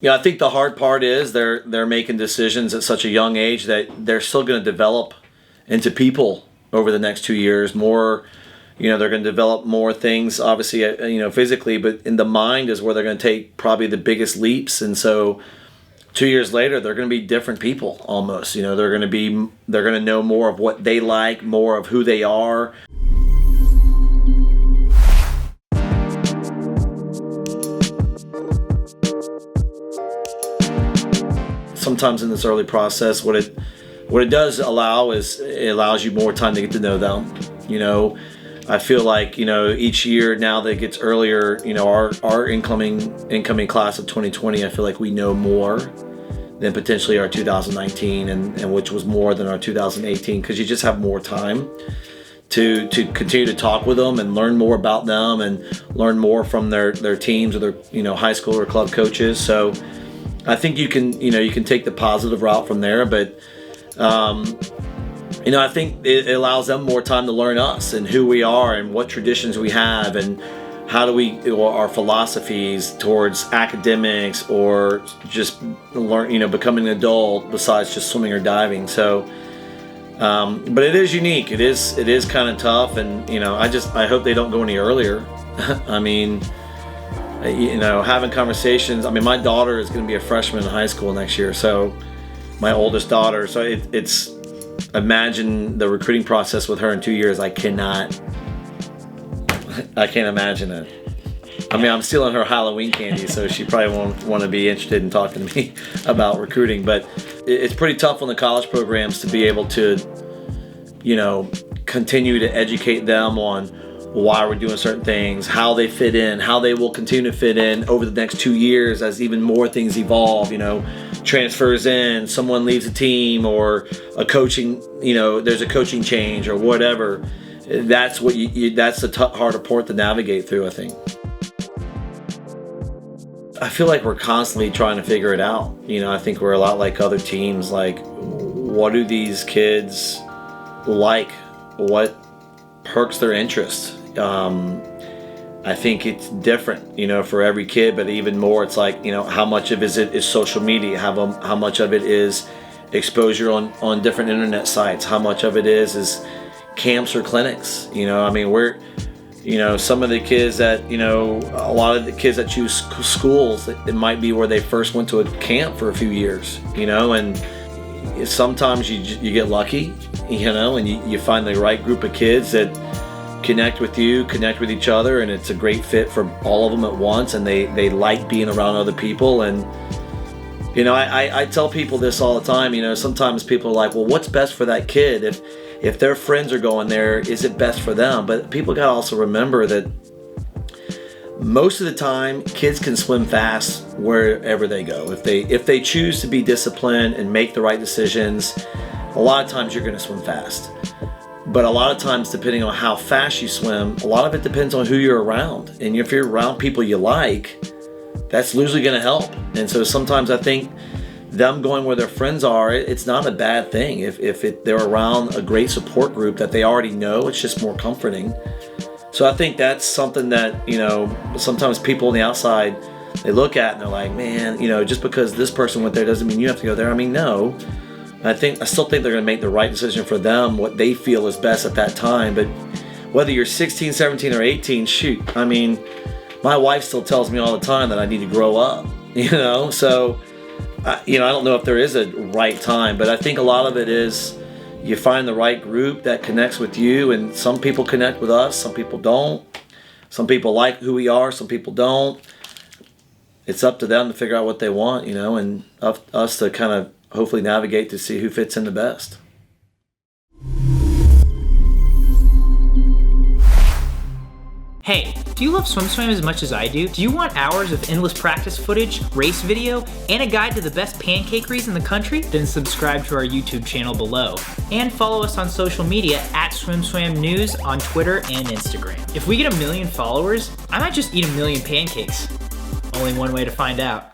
Yeah, I think the hard part is they're making decisions at such a young age that they're still going to develop into people over the next 2 years. More, they're going to develop more things, obviously, physically, but in the mind is where they're going to take probably the biggest leaps. And so 2 years later, they're going to be different people almost. They're going to know more of what they like, more of who they are. Sometimes in this early process, what it does allow is it allows you more time to get to know them. I feel like each year now that it gets earlier, our incoming class of 2020, I feel like we know more than potentially our 2019 and which was more than our 2018, because you just have more time to continue to talk with them and learn more about them and learn more from their teams or their high school or club coaches. So I think you can take the positive route from there, but I think it allows them more time to learn us and who we are and what traditions we have and how do our philosophies towards academics or just learn, becoming an adult besides just swimming or diving. So, but it is unique. It is kind of tough, and I hope they don't go any earlier. I mean, having conversations. I mean, my daughter is going to be a freshman in high school next year, so my oldest daughter. So it's imagine the recruiting process with her in 2 years. I can't imagine it. I mean, I'm stealing her Halloween candy, so she probably won't want to be interested in talking to me about recruiting. But it's pretty tough on the college programs to be able to, continue to educate them on why we're doing certain things, how they fit in, how they will continue to fit in over the next 2 years as even more things evolve, transfers in, someone leaves a team or a coaching, there's a coaching change or whatever. That's what that's the harder part to navigate through, I think. I feel like we're constantly trying to figure it out. I think we're a lot like other teams. Like, what do these kids like? What perks their interest? I think it's different, for every kid, but even more, it's like, how much of it is social media? How much of it is exposure on different internet sites? How much of it is camps or clinics? I mean, we're, some of the kids that, a lot of the kids that choose schools, it might be where they first went to a camp for a few years, and sometimes you get lucky, and you find the right group of kids that connect with each other, and it's a great fit for all of them at once, and they like being around other people. And I tell people this all the time. Sometimes people are like, well, what's best for that kid? If their friends are going there, is it best for them? But people got to also remember that most of the time kids can swim fast wherever they go. If they choose to be disciplined and make the right decisions, a lot of times you're going to swim fast. But a lot of times, depending on how fast you swim, a lot of it depends on who you're around. And if you're around people you like, that's usually going to help. And so sometimes I think them going where their friends are, it's not a bad thing. If they're around a great support group that they already know, it's just more comforting. So I think that's something that, sometimes people on the outside, they look at and they're like, man, just because this person went there doesn't mean you have to go there. I mean, no. I still think they're going to make the right decision for them, what they feel is best at that time. But whether you're 16, 17, or 18, shoot. I mean, my wife still tells me all the time that I need to grow up, So, I don't know if there is a right time, but I think a lot of it is you find the right group that connects with you, and some people connect with us, some people don't. Some people like who we are, some people don't. It's up to them to figure out what they want, and us to kind of hopefully navigate to see who fits in the best. Hey, do you love SwimSwam as much as I do? Do you want hours of endless practice footage, race video, and a guide to the best pancakeries in the country? Then subscribe to our YouTube channel below. And follow us on social media at SwimSwam News on Twitter and Instagram. If we get 1 million followers, I might just eat 1 million pancakes. Only one way to find out.